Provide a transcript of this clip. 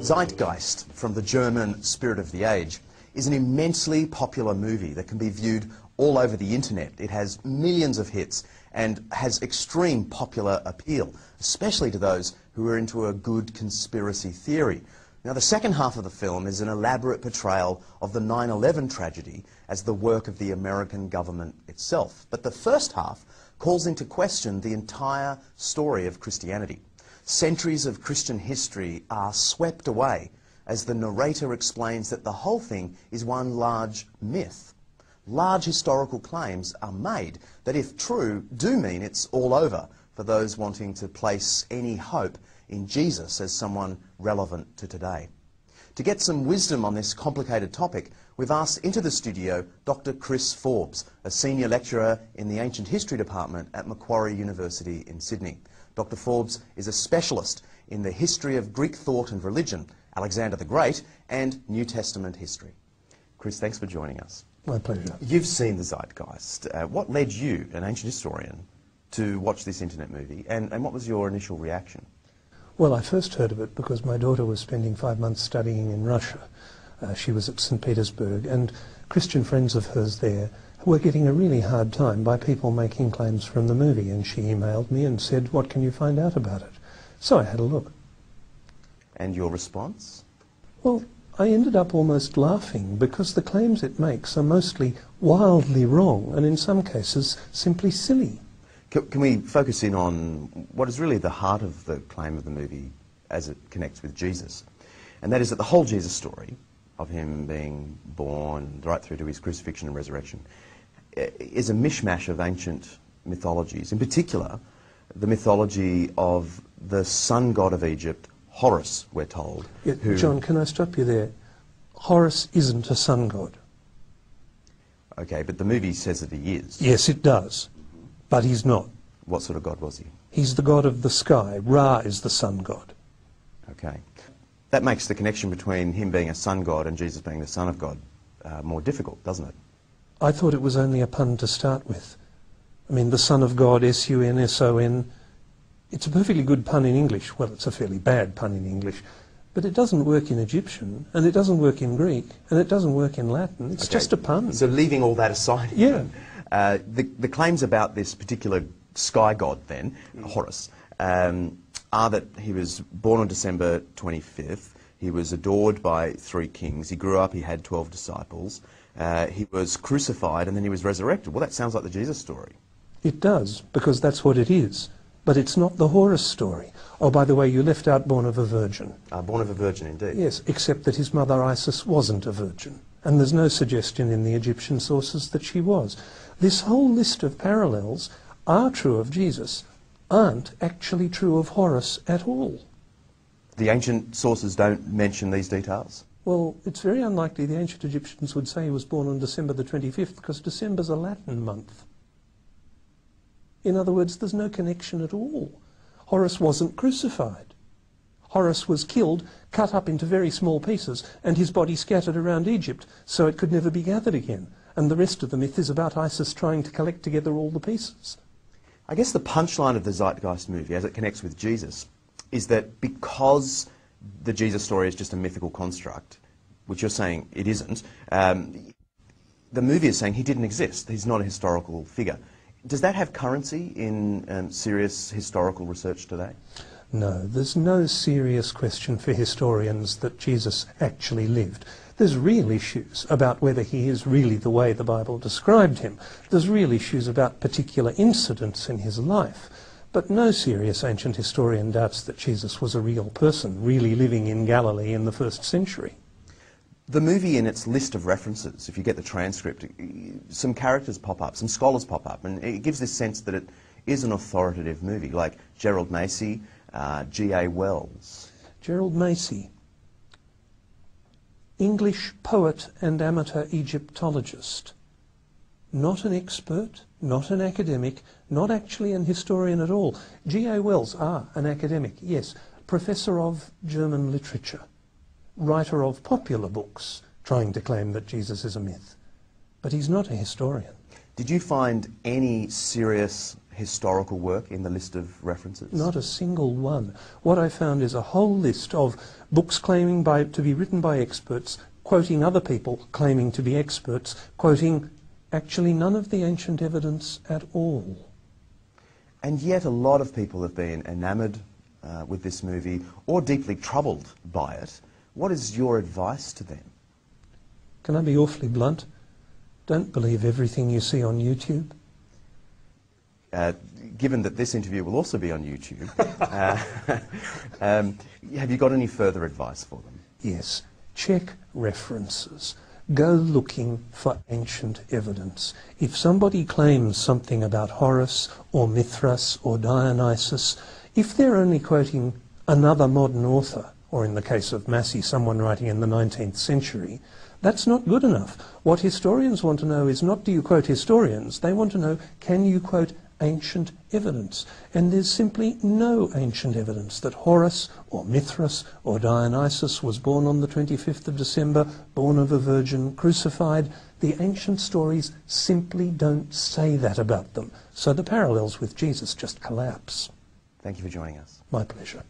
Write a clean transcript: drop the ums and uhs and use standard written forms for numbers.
Zeitgeist, from the German Spirit of the Age, is an immensely popular movie that can be viewed all over the internet. It has millions of hits and has extreme popular appeal, especially to those who are into a good conspiracy theory. Now, the second half of the film is an elaborate portrayal of the 9/11 tragedy as the work of the American government itself. But the first half calls into question the entire story of Christianity. Centuries of Christian history are swept away as the narrator explains that the whole thing is one large myth. Large historical claims are made that, if true, do mean it's all over for those wanting to place any hope in Jesus as someone relevant to today. To get some wisdom on this complicated topic, we've asked into the studio Dr. Chris Forbes, a senior lecturer in the Ancient History Department at Macquarie University in Sydney. Dr. Forbes is a specialist in the history of Greek thought and religion, Alexander the Great, and New Testament history. Chris, thanks for joining us. My pleasure. You've seen the Zeitgeist. What led you, an ancient historian, to watch this internet movie, and what was your initial reaction? Well, I first heard of it because my daughter was spending 5 months studying in Russia. She was at St. Petersburg, and Christian friends of hers there were getting a really hard time by people making claims from the movie, and she emailed me and said, "What can you find out about it?" So I had a look. And your response? Well, I ended up almost laughing because the claims it makes are mostly wildly wrong and in some cases simply silly. Can we focus in on what is really the heart of the claim of the movie as it connects with Jesus? And that is that the whole Jesus story, of him being born right through to his crucifixion and resurrection, is a mishmash of ancient mythologies. In particular, the mythology of the sun god of Egypt, Horus, we're told. Yeah, John, can I stop you there? Horus isn't a sun god. Okay, but the movie says that he is. Yes, it does. But he's not. What sort of god was he? He's the god of the sky. Ra is the sun god. Okay. That makes the connection between him being a sun god and Jesus being the son of God more difficult, doesn't it? I thought it was only a pun to start with. I mean, the son of God, S-U-N-S-O-N, it's a perfectly good pun in English. Well, it's a fairly bad pun in English. But it doesn't work in Egyptian, and it doesn't work in Greek, and it doesn't work in Latin. It's just a pun. So leaving all that aside, yeah. The claims about this particular sky god then, Horus, are that he was born on December 25th, he was adored by 3 kings, he grew up, he had 12 disciples, he was crucified, and then he was resurrected. Well, that sounds like the Jesus story. It does, because that's what it is. But it's not the Horus story. Oh, by the way, you left out born of a virgin. Born of a virgin, indeed. Yes, except that his mother Isis wasn't a virgin. And there's no suggestion in the Egyptian sources that she was. This whole list of parallels are true of Jesus, aren't actually true of Horus at all. The ancient sources don't mention these details? Well, it's very unlikely the ancient Egyptians would say he was born on December the 25th, because December's a Latin month. In other words, there's no connection at all. Horus wasn't crucified. Horus was killed, cut up into very small pieces, and his body scattered around Egypt, so it could never be gathered again. And the rest of the myth is about Isis trying to collect together all the pieces. I guess the punchline of the Zeitgeist movie, as it connects with Jesus, is that because the Jesus story is just a mythical construct, which you're saying it isn't, the movie is saying he didn't exist. He's not a historical figure. Does that have currency in serious historical research today? No, there's no serious question for historians that Jesus actually lived. There's real issues about whether he is really the way the Bible described him. There's real issues about particular incidents in his life. But no serious ancient historian doubts that Jesus was a real person, really living in Galilee in the 1st century. The movie, in its list of references, if you get the transcript, some characters pop up, some scholars pop up, and it gives this sense that it is an authoritative movie, like Gerald Macy, G.A. Wells. Gerald Macy, English poet and amateur Egyptologist. Not an expert, not an academic, not actually an historian at all. G.A. Wells, an academic, yes, professor of German literature, writer of popular books, trying to claim that Jesus is a myth. But he's not a historian. Did you find any serious historical work in the list of references? Not a single one. What I found is a whole list of books claiming to be written by experts, quoting other people claiming to be experts, quoting actually none of the ancient evidence at all. And yet a lot of people have been enamoured with this movie or deeply troubled by it. What is your advice to them? Can I be awfully blunt? Don't believe everything you see on YouTube. Given that this interview will also be on YouTube, have you got any further advice for them? Yes. Check references. Go looking for ancient evidence. If somebody claims something about Horace or Mithras or Dionysus, if they're only quoting another modern author, or in the case of Massey, someone writing in the 19th century, that's not good enough. What historians want to know is not do you quote historians, they want to know can you quote ancient evidence. And there's simply no ancient evidence that Horace or Mithras or Dionysus was born on the 25th of December, born of a virgin, crucified. The ancient stories simply don't say that about them. So the parallels with Jesus just collapse. Thank you for joining us. My pleasure.